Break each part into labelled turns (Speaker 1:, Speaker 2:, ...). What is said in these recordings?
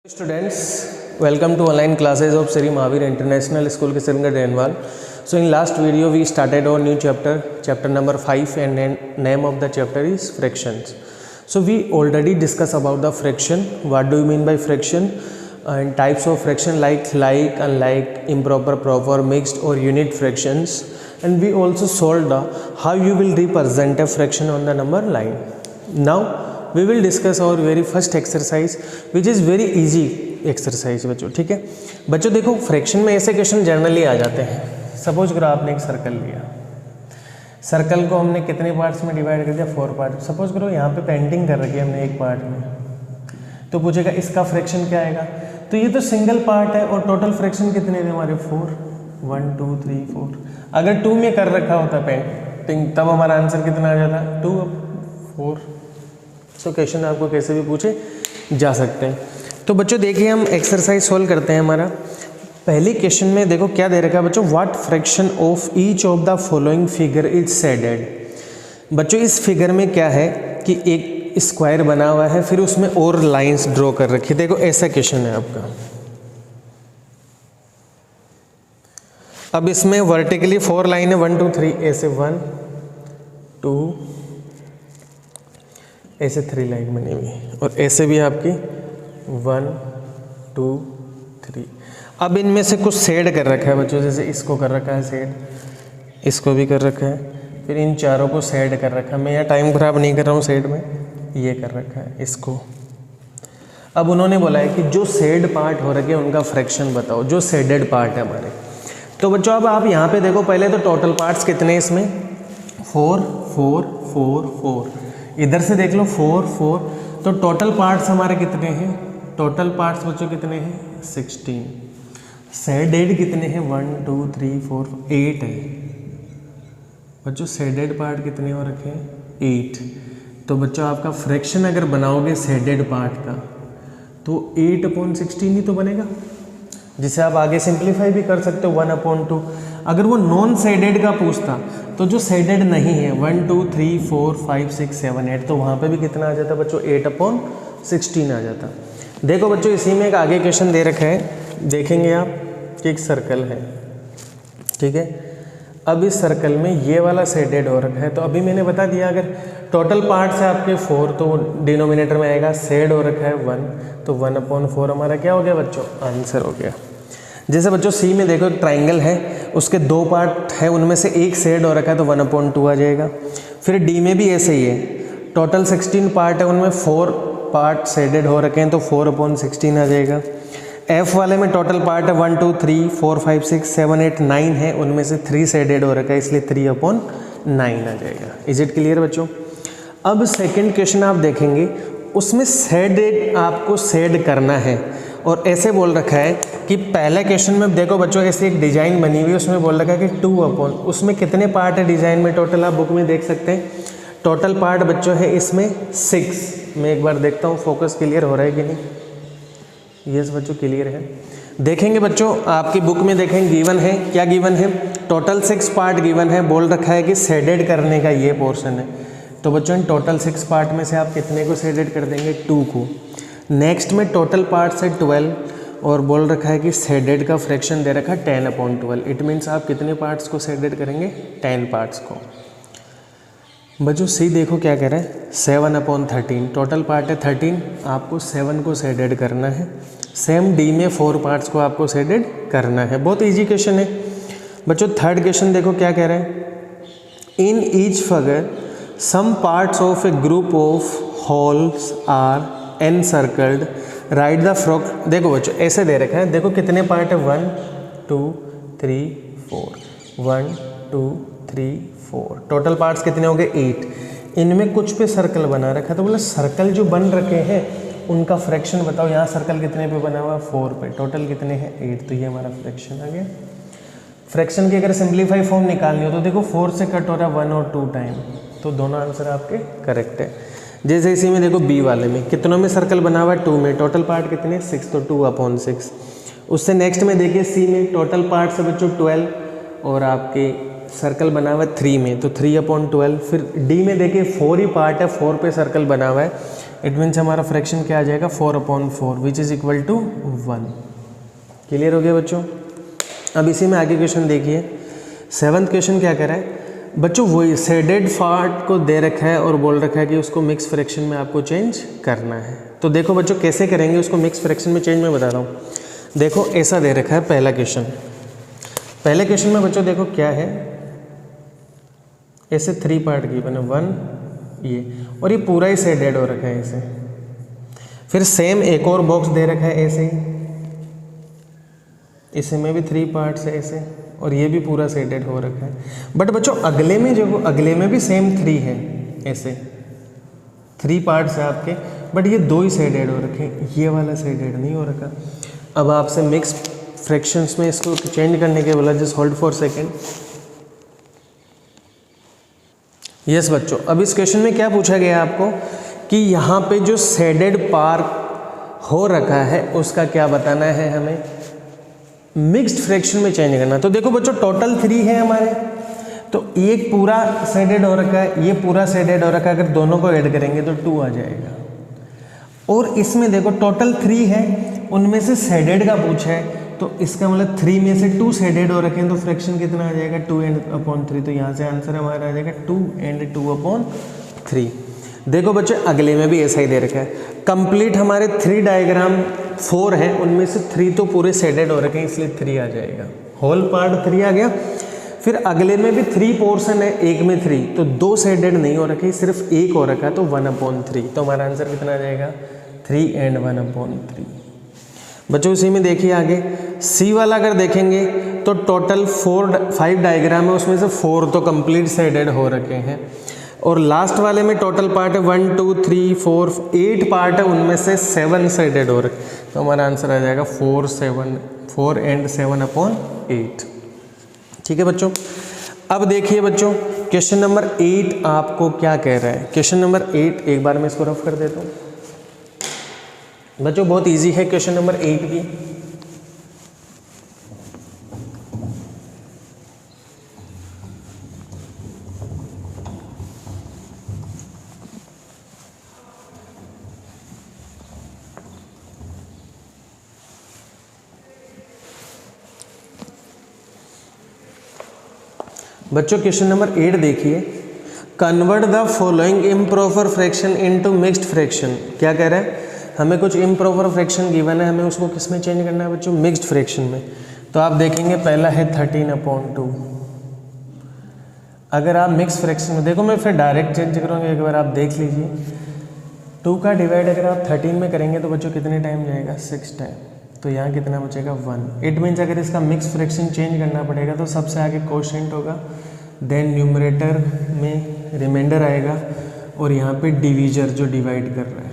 Speaker 1: Students, welcome to online classes of Sri Mahavir International School Kishangarh Renwal. So in last video we started our new chapter number 5, and name of the chapter is fractions. So we already discussed about the fraction. What do you mean by fraction? And types of fraction like, unlike, improper, proper, mixed or unit fractions. And we also solved how you will represent a fraction on the number line. Now we will discuss our very first exercise which is very easy exercise बच्चों. ठीक है बच्चों, देखो fraction में ऐसे question generally आ जाते हैं. Suppose करो आपने एक सर्कल लिया, सर्कल को हमने कितने पार्ट्स में डिवाइड कर दिया, 4 पार्ट. सपोज करो यहाँ पे पेंटिंग कर रखी है हमने एक पार्ट में, तो पूछेगा इसका फ्रैक्शन क्या आएगा. तो ये तो सिंगल पार्ट है और टोटल फ्रैक्शन कितने थे हमारे 4, 1 2 3 4. अगर 2 में कर रखा होता पेंटिंग तब हमारा आंसर कितना आ जाता, 2 4. सो क्वेश्चन आपको कैसे भी पूछे जा सकते हैं. तो बच्चों देखिए हम एक्सरसाइज सोल्व करते हैं. हमारा पहले क्वेश्चन में देखो क्या दे रखा है बच्चों, what fraction of each of the following figure is shaded. बच्चों इस फिगर में क्या है कि एक स्क्वायर बना हुआ है, फिर उसमें और लाइंस ड्रॉ कर रखी. देखो ऐसा क्वेश्चन है आपका. अब इसमें वर्टिकली 4 लाइन है, 1 2 3 ऐसे 1 2 ऐसे 3 लाइन बनी हुई, और ऐसे भी आपकी 1 2 3. अब इनमें से कुछ शेड कर रखा है बच्चों, जैसे इसको कर रखा है शेड, इसको भी कर रखा है, फिर इन चारों को शेड कर रखा है. मैं यहाँ टाइम खराब नहीं कर रहा हूँ, शेड में ये कर रखा है इसको. अब उन्होंने बोला है कि जो शेड पार्ट हो रखे हैं उनका फ्रैक्शन बताओ, जो शेडेड पार्ट है हमारे. तो बच्चों अब आप यहाँ पे देखो, पहले तो टोटल पार्ट्स कितने हैं इसमें, 4 4 4 4. इधर से देख लो 4 4. तो टोटल पार्ट्स हमारे कितने हैं, टोटल पार्ट्स बच्चों कितने हैं 16. शेडेड कितने हैं 1 2 3 4 8 है बच्चों. शेडेड पार्ट कितने हो रखे हैं 8. तो बच्चों आपका फ्रैक्शन अगर बनाओगे शेडेड पार्ट का तो 8/16 ही तो बनेगा, जिसे आप आगे सिंप्लीफाई भी कर सकते हो 1/2. अगर वो नॉन शेडेड का पूछता तो जो शेडेड नहीं है 1 2 3 4 5 6 7 8, तो वहाँ पे भी कितना आ जाता बच्चों 8/16 आ जाता. देखो बच्चों इसी में एक आगे क्वेश्चन दे रखा है, देखेंगे आप कि एक सर्कल है, ठीक है. अब इस सर्कल में ये वाला शेडेड हो रखा है. तो अभी मैंने बता दिया अगर टोटल पार्ट्स है आपके 4 तो डिनोमिनेटर में आएगा, शेड हो रखा है 1, तो 1/4 हमारा क्या हो गया बच्चों, आंसर हो गया. जैसे बच्चों सी में देखो एक ट्राइंगल है, उसके 2 पार्ट है, उनमें से एक शेड हो रखा है तो 1/2 आ जाएगा. फिर डी में भी ऐसे ही है, टोटल 16 पार्ट है, उनमें 4 पार्ट शेडेड हो रखे हैं तो 4/16 आ जाएगा. एफ वाले में टोटल पार्ट है 1 2 3 4 5 6 7 8 9 है, उनमें से 3 शेडेड हो रखा है, इसलिए 3/9 आ जाएगा. इज इट क्लियर बच्चों. अब सेकेंड क्वेश्चन आप देखेंगे, उसमें शेडेड आपको शेड करना है, और ऐसे बोल रखा है कि पहले क्वेश्चन में देखो बच्चों ऐसे एक डिज़ाइन बनी हुई है, उसमें बोल रखा है कि 2/, उसमें कितने पार्ट है डिज़ाइन में टोटल, आप बुक में देख सकते हैं. टोटल पार्ट बच्चों है इसमें 6. मैं एक बार देखता हूँ फोकस क्लियर हो रहा है कि नहीं. यस बच्चों क्लियर है. देखेंगे बच्चों आपकी बुक में देखेंगे गिवन है, क्या गिवन है, टोटल 6 पार्ट गिवन है. बोल रखा है कि शेडेड करने का ये पोर्शन है. तो बच्चों इन टोटल 6 पार्ट में से आप कितने को शेडेड कर देंगे, 2 को. नेक्स्ट में टोटल पार्ट्स है 12, और बोल रखा है कि शेडेड का फ्रैक्शन दे रखा है 10/12. इट मीन्स आप कितने पार्ट्स को शेडेड करेंगे, 10 पार्ट्स को. बच्चों सी देखो क्या कह रहा है, 7/13. टोटल पार्ट है 13, आपको 7 को शेडेड करना है. सेम डी में 4 पार्ट्स को आपको शेडेड करना है. बहुत इजी क्वेश्चन है बच्चों. थर्ड क्वेश्चन देखो क्या कह रहा है, in each figure some parts of a group of holes are encircled, write the frock. देखो बच्चों ऐसे दे रखा है, देखो कितने पार्ट है 1 2 3 4 1 2 3 4. टोटल पार्ट्स कितने हो गए 8. इनमें कुछ पे सर्कल बना रखा है, तो बोला सर्कल जो बन रखे हैं उनका फ्रैक्शन बताओ. यहाँ सर्कल कितने पे बना हुआ है 4 पे, टोटल कितने हैं 8, तो ये हमारा फ्रैक्शन आ गया. फ्रैक्शन की अगर सिंप्लीफाई फॉर्म निकालनी हो तो देखो 4 से कट हो रहा है 1 और 2 टाइम, तो दोनों आंसर आपके करेक्ट है. जैसे इसी में देखो बी वाले में कितनों में सर्कल बना हुआ है 2 में, टोटल पार्ट कितने 6, तो 2/6. उससे नेक्स्ट में देखिए सी में टोटल पार्ट से बच्चों 12, और आपके सर्कल बना हुआ है 3 में, तो 3/12. फिर डी में देखिए 4 ही पार्ट है, 4 पे सर्कल बना हुआ है, इट मीन्स हमारा फ्रैक्शन क्या आ जाएगा 4/4 which is equal to 1। Clear हो गया बच्चों। अब इसी में आगे क्वेश्चन देखिए, 7th क्वेश्चन क्या कह रहा है बच्चों, वही शेडेड पार्ट को दे रखा है और बोल रखा है कि उसको मिक्स फ्रैक्शन में आपको चेंज करना है। तो देखो बच्चों कैसे करेंगे उसको मिक्स फ्रैक्शन में चेंज, मैं बता रहा हूँ। देखो ऐसा दे रखा है पहला क्वेश्चन, पहले क्वेश्चन में बच्चों देखो क्या है, ऐसे 3 पार्ट की बने 1 ये, और ये पूरा ही शेडेड हो रखा है ऐसे। फिर सेम एक और बॉक्स दे रखा है ऐसे ही, इसमें भी 3 पार्ट्स है ऐसे, और ये भी पूरा शेडेड हो रखा है। बट बच्चों अगले में जो अगले में भी सेम 3 है ऐसे, 3 पार्ट्स है आपके, बट ये 2 ही शेडेड हो रखे हैं, ये वाला शेडेड नहीं हो रखा। अब आपसे मिक्स फ्रैक्शंस में इसको चेंज करने के बोला, just hold for second. Yes बच्चों, अब इस क्वेश्चन में क्या पूछा गया आपको कि यहाँ पे जो शेडेड पार्ट हो रखा है उसका क्या बताना है हमें, मिक्स्ड फ्रैक्शन में चेंज करना। तो देखो बच्चों टोटल 3 है हमारे, तो एक पूरा शेडेड हो रखा है, ये पूरा शेडेड हो रखा है, अगर दोनों को ऐड करेंगे तो 2 आ जाएगा। और इसमें देखो टोटल 3 है, उनमें से शेडेड का पूछा है, तो इसका मतलब 3 में से 2 शेडेड हो रखे हैं, तो फ्रैक्शन कितना आ जाएगा 2n/3। तो यहाँ से आंसर हमारा आ जाएगा 2n/2/3। देखो बच्चे अगले में भी ऐसा ही दे रखा है, कंप्लीट हमारे 3 डायग्राम 4 है, उनमें से 3 तो पूरे शेडेड हो रखे हैं, इसलिए 3 आ जाएगा, होल पार्ट 3 आ गया। फिर अगले में भी 3 पोर्शन है, एक में 3, तो 2 शेडेड नहीं हो रखे, सिर्फ एक हो रखा है, तो 1/3। तो हमारा आंसर कितना आ जाएगा 3 and 1/3। बच्चों इसी में देखिए आगे सी वाला अगर देखेंगे तो टोटल 5 डायग्राम है, उसमें से 4 तो कंप्लीट शेडेड हो रखे हैं, और लास्ट वाले में टोटल पार्ट है 1 2 3 4 8 पार्ट है, उनमें से 7 शेडेड हो रखे। तो हमारा आंसर आ जाएगा 4 and 7/8। ठीक है बच्चों। अब देखिए बच्चों क्वेश्चन नंबर 8 आपको क्या कह रहा है। क्वेश्चन नंबर 8 एक बार मैं इसको रफ कर देता हूँ बच्चों, बहुत इजी है क्वेश्चन नंबर 8 भी। बच्चों क्वेश्चन नंबर 8 देखिए, convert the following improper fraction into mixed fraction. क्या कह रहा है, हमें कुछ इम्प्रॉपर फ्रैक्शन गिवन है, हमें उसको किस में चेंज करना है बच्चों, मिक्स्ड फ्रैक्शन में। तो आप देखेंगे पहला है 13/2। अगर आप मिक्स फ्रैक्शन में देखो, मैं फिर डायरेक्ट चेंज करूँगा, एक बार आप देख लीजिए। 2 का डिवाइड अगर आप 13 में करेंगे तो बच्चों कितने टाइम जाएगा 6 टाइम, तो यहाँ कितना बचेगा 1। इट मीन्स अगर इसका मिक्स फ्रैक्शन चेंज करना पड़ेगा तो सबसे आगे कोशेंट होगा, देन न्यूमरेटर में रिमाइंडर आएगा, और यहाँ पे डिवीजर जो डिवाइड कर रहा है।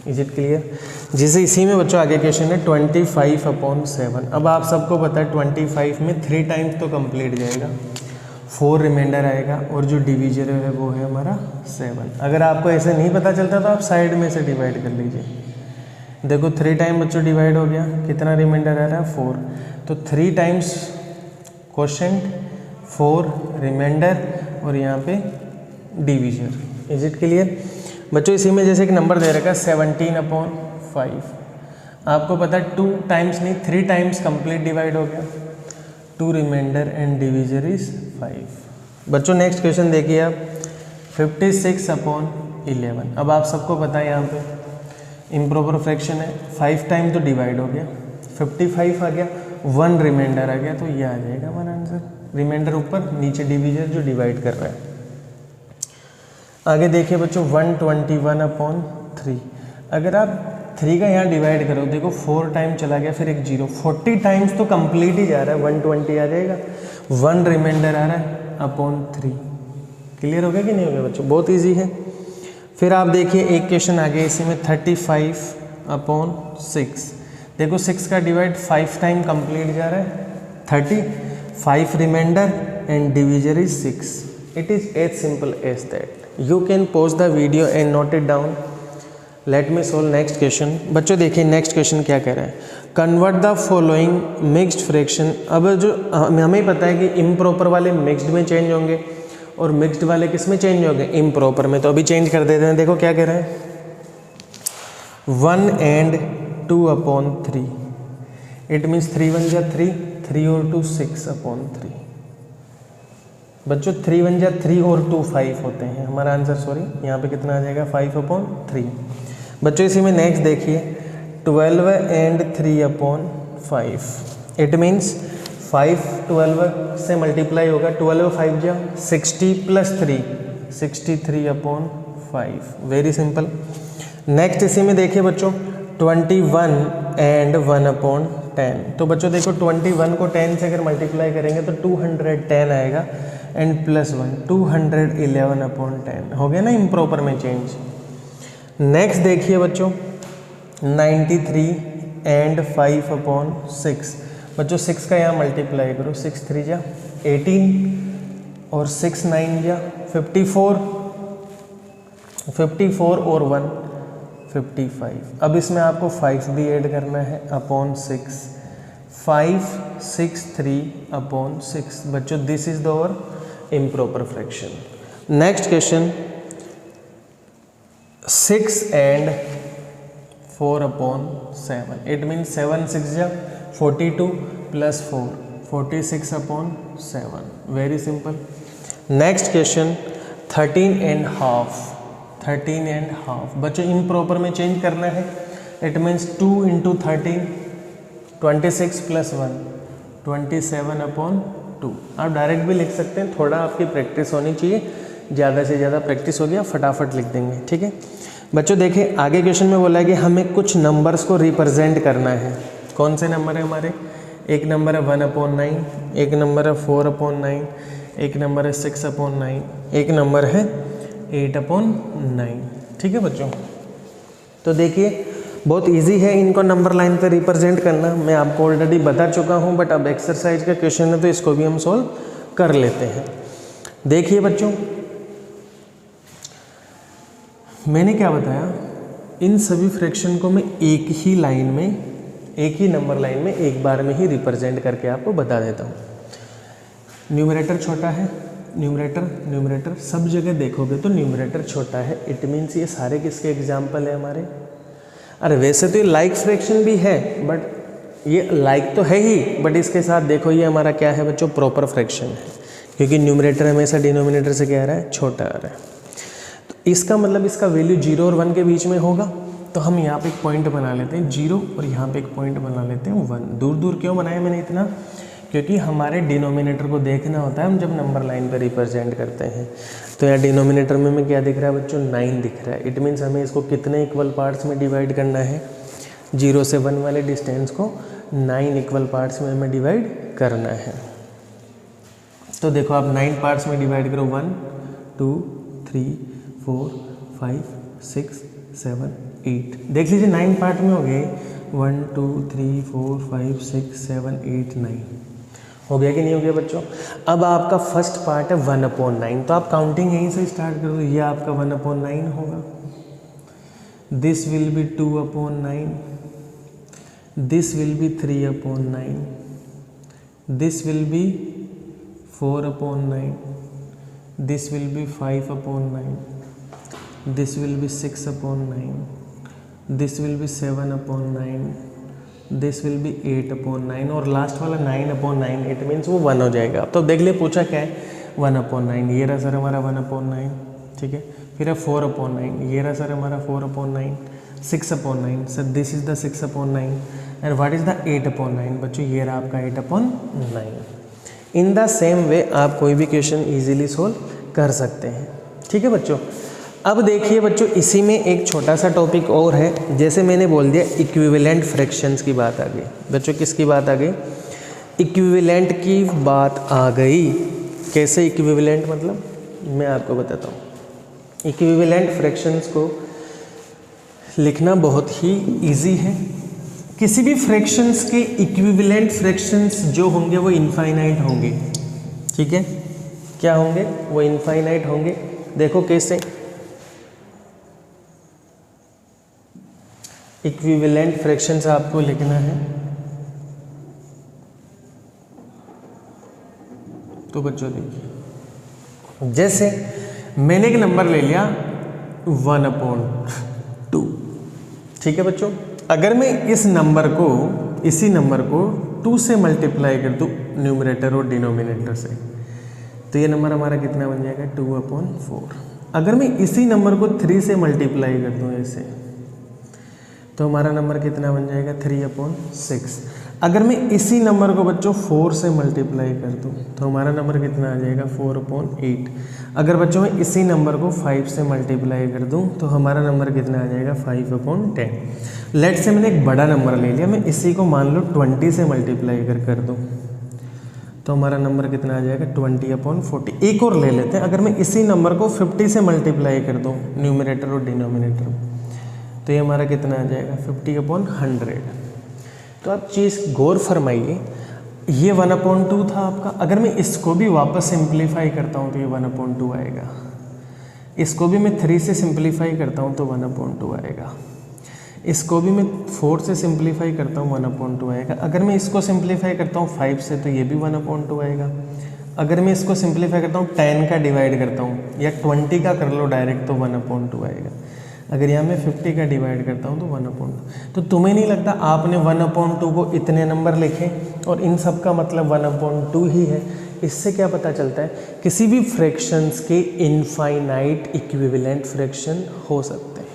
Speaker 1: Is it clear. जिसे इसी में बच्चों आगे क्वेश्चन है 25/7। अब आप सबको पता है 25 में 3 टाइम्स तो कंप्लीट जाएगा, 4 रिमाइंडर आएगा, और जो डिवीजर है वो है हमारा 7। अगर आपको ऐसे नहीं पता चलता तो आप साइड में से डिवाइड कर लीजिए। देखो 3 टाइम बच्चों डिवाइड हो गया, कितना रिमाइंडर आ रहा है 4, तो 3 टाइम्स क्वोशेंट, 4 रिमाइंडर, और यहाँ पे डिवीजर। इज इट क्लियर बच्चों। इसी में जैसे एक नंबर दे रखा है 17/5, आपको पता है 2 टाइम्स नहीं 3 टाइम्स कंप्लीट डिवाइड हो गया, 2 रिमाइंडर एंड डिवीजर इज 5। बच्चों नेक्स्ट क्वेश्चन देखिए आप 56/11। अब आप सबको पता है यहाँ पे इम्प्रॉपर फ्रैक्शन है, 5 टाइम तो डिवाइड हो गया, 55 आ गया, 1 रिमाइंडर आ गया, तो ये आ जाएगा हमारा आंसर। रिमाइंडर ऊपर, नीचे डिवीजर जो डिवाइड कर रहा है। आगे देखिए बच्चों 121/3। अगर आप 3 का यहाँ डिवाइड करो, देखो 4 टाइम चला गया, फिर एक 0, 40 टाइम्स तो कंप्लीट ही जा रहा है, 120 आ जाएगा, 1 रिमाइंडर आ रहा है /3। क्लियर हो गया कि नहीं हो गया बच्चों, बहुत इजी है। फिर आप देखिए एक क्वेश्चन आगे इसी में 35/6। देखो 6 का डिवाइड 5 टाइम कंप्लीट जा रहा है, 30, 5 remainder and divisor is 6। It is as simple as that. You can pause the video and note it down. Let me solve next question. बच्चों देखिए नेक्स्ट क्वेश्चन क्या कह रहा है, convert the following mixed fraction. अब जो हमें पता है कि इम्प्रॉपर वाले मिक्स्ड में चेंज होंगे और मिक्स्ड वाले किस में चेंज होंगे, इम्प्रॉपर में। तो अभी चेंज कर देते हैं। देखो क्या कह रहा है, 1 and 2/3, इट मीन्स 3 1 जा 3, 3 और 2 6/3। बच्चों 3 1 जा 3 और 2 5 होते हैं, हमारा आंसर सॉरी यहाँ पे कितना आ जाएगा 5/3। बच्चों इसी में नेक्स्ट देखिए 12 and 3/5, इट मीन्स 5 12 से मल्टीप्लाई होगा, 12 5 जा 60 + 3 63/5, वेरी सिंपल। नेक्स्ट इसी में देखिए बच्चों 21 and 1/10, तो बच्चों देखो 21 को 10 से अगर मल्टीप्लाई करेंगे तो 210 आएगा एंड +1 211/10, हो गया ना इम्प्रॉपर में चेंज। नेक्स्ट देखिए बच्चों 93 and 5/6, बच्चों 6 का यहाँ मल्टीप्लाई करो, 6 3 जा 18 और 6 9 जा 54, 54 और 1 55। अब इसमें आपको 5 भी ऐड करना है /6, 563/6। बच्चों दिस इज द और improper fraction. Next question 6 and 4/7, it means 7 6 जा 42 + 4 46/7, very simple. Next question 13 and half, 13 and half। बच्चों इम्प्रॉपर में चेंज करना है, इट मीन्स 2 × 13 26 + 1 27/2। आप डायरेक्ट भी लिख सकते हैं, थोड़ा आपकी प्रैक्टिस होनी चाहिए, ज़्यादा से ज़्यादा प्रैक्टिस हो गया फटाफट लिख देंगे, ठीक है। बच्चों देखिए आगे क्वेश्चन में बोला है कि हमें कुछ नंबर्स को रिप्रेजेंट करना है। कौन से नंबर है हमारे? एक नंबर है 1/9, एक नंबर है 4/9, एक नंबर है 6/9, एक नंबर है 8/9, ठीक है बच्चों। तो देखिए बहुत इजी है इनको नंबर लाइन पे रिप्रेजेंट करना, मैं आपको ऑलरेडी बता चुका हूँ, बट अब एक्सरसाइज का क्वेश्चन है तो इसको भी हम सोल्व कर लेते हैं। देखिए बच्चों मैंने क्या बताया, इन सभी फ्रैक्शन को मैं एक ही लाइन में, एक ही नंबर लाइन में एक बार में ही रिप्रेजेंट करके आपको बता देता हूँ। न्यूमरेटर छोटा है, न्यूमरेटर सब जगह देखोगे तो न्यूमरेटर छोटा है, इट मीन्स ये सारे किसके एग्जाम्पल है हमारे? अरे वैसे तो ये लाइक फ्रैक्शन भी है, बट ये लाइक तो है ही, बट इसके साथ देखो ये हमारा क्या है बच्चों, प्रॉपर फ्रैक्शन है, क्योंकि न्यूमरेटर हमेशा डिनोमिनेटर से क्या आ रहा है, छोटा आ रहा है। तो इसका मतलब इसका वैल्यू 0 और 1 के बीच में होगा, तो हम यहाँ पे एक पॉइंट बना लेते हैं 0 और यहाँ पे एक पॉइंट बना लेते हैं 1। दूर दूर क्यों बनाया मैंने इतना, क्योंकि हमारे डिनोमिनेटर को देखना होता है हम जब नंबर लाइन पर रिप्रेजेंट करते हैं। तो यहाँ डिनोमिनेटर में हमें क्या दिख रहा है बच्चों, 9 दिख रहा है, इट मीन्स हमें इसको कितने इक्वल पार्ट्स में डिवाइड करना है, 0 से 1 वाले डिस्टेंस को 9 इक्वल पार्ट्स में हमें डिवाइड करना है। तो देखो आप 9 पार्ट्स में डिवाइड करो, 1 2 3 4 5 6 7 8, देख लीजिए 9 पार्ट में हो गए, 1 2 3 4 5 6 7 8 9, हो गया कि नहीं हो गया बच्चों। अब आपका फर्स्ट पार्ट है 1/9, तो आप काउंटिंग यहीं से स्टार्ट कर दो, ये आपका 1/9 होगा, this will be 2/9, this will be 3/9, this will be 4/9, this will be 5/9, this will be 6/9, this will be 7/9, this will be 8/9 और लास्ट वाला 9/9, इट मीन्स वो 1 हो जाएगा। अब तो देख ले पूछा क्या है, 1/9, ये रहा सर हमारा 1/9, ठीक है। फिर है 4/9, ये रहा सर हमारा 4/9, 6/9, sir this is the 6/9 and what is the 8/9, बच्चों ये रहा आपका 8/9। इन द सेम वे आप कोई भी क्वेश्चन ईजिली सोल्व कर सकते हैं, ठीक है बच्चों। अब देखिए बच्चों इसी में एक छोटा सा टॉपिक और है, जैसे मैंने बोल दिया इक्विवेलेंट फ्रैक्शंस की बात आ गई। बच्चों किसकी बात आ गई, इक्विवेलेंट की बात आ गई। कैसे इक्विवेलेंट, मतलब मैं आपको बताता हूँ। इक्विवेलेंट फ्रैक्शंस को लिखना बहुत ही इजी है। किसी भी फ्रैक्शंस के इक्विवेलेंट फ्रैक्शंस जो होंगे वो इनफाइनाइट होंगे, ठीक है। क्या होंगे, वो इनफाइनाइट होंगे। देखो कैसे, इक्विवेलेंट फ्रैक्शंस आपको लिखना है, तो बच्चों देखिए जैसे मैंने एक नंबर ले लिया 1/2, ठीक है बच्चों, अगर मैं इस नंबर को, इसी नंबर को 2 से मल्टीप्लाई कर दूँ न्यूमरेटर और डिनोमिनेटर से, तो ये नंबर हमारा कितना बन जाएगा 2/4। अगर मैं इसी नंबर को 3 से मल्टीप्लाई कर दूँ ऐसे, तो हमारा नंबर कितना बन जाएगा 3/6। अगर मैं इसी नंबर को बच्चों 4 से मल्टीप्लाई कर दूँ तो हमारा नंबर कितना आ जाएगा 4/8। अगर बच्चों मैं इसी नंबर को 5 से मल्टीप्लाई कर दूँ तो हमारा नंबर कितना आ जाएगा 5/10। लेट से मैंने एक बड़ा नंबर ले लिया, मैं इसी को मान लो 20 से मल्टीप्लाई कर दूँ तो हमारा नंबर कितना आ जाएगा 20/40। एक और ले लेते हैं, अगर मैं इसी नंबर को 50 से मल्टीप्लाई कर दूँ न्यूमरेटर और डिनोमिनेटर, तो ये हमारा कितना आ जाएगा 50/100। तो आप चीज़ गौर फरमाइए, ये 1/2 था आपका। अगर मैं इसको भी वापस सिंप्लीफाई करता हूँ तो ये 1/2 आएगा। इसको भी मैं 3 से सिंप्लीफाई करता हूँ तो 1/2 आएगा। इसको भी मैं 4 से सिंप्लीफाई करता हूँ 1/2 आएगा। अगर मैं इसको सिंप्लीफाई करता हूँ 5 से तो ये भी 1/2 आएगा। अगर मैं इसको सिंप्लीफाई करता हूँ 10 का डिवाइड करता हूँ या 20 का कर लो डायरेक्ट तो 1/2 आएगा। अगर यहाँ मैं 50 का डिवाइड करता हूँ तो 1/2। तो तुम्हें नहीं लगता आपने 1/2 को इतने नंबर लिखे और इन सब का मतलब 1/2 ही है? इससे क्या पता चलता है, किसी भी फ्रैक्शंस के इनफाइनाइट इक्विवेलेंट फ्रैक्शन हो सकते हैं।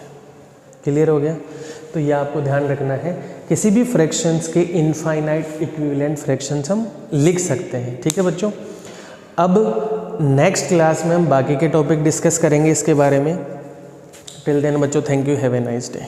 Speaker 1: क्लियर हो गया? तो ये आपको ध्यान रखना है, किसी भी फ्रैक्शंस के इनफाइनाइट इक्विवेलेंट फ्रैक्शंस हम लिख सकते हैं। ठीक है बच्चों, अब नेक्स्ट क्लास में हम बाकी के टॉपिक डिस्कस करेंगे इसके बारे में। टिल देन बच्चों, thank you, have a nice day.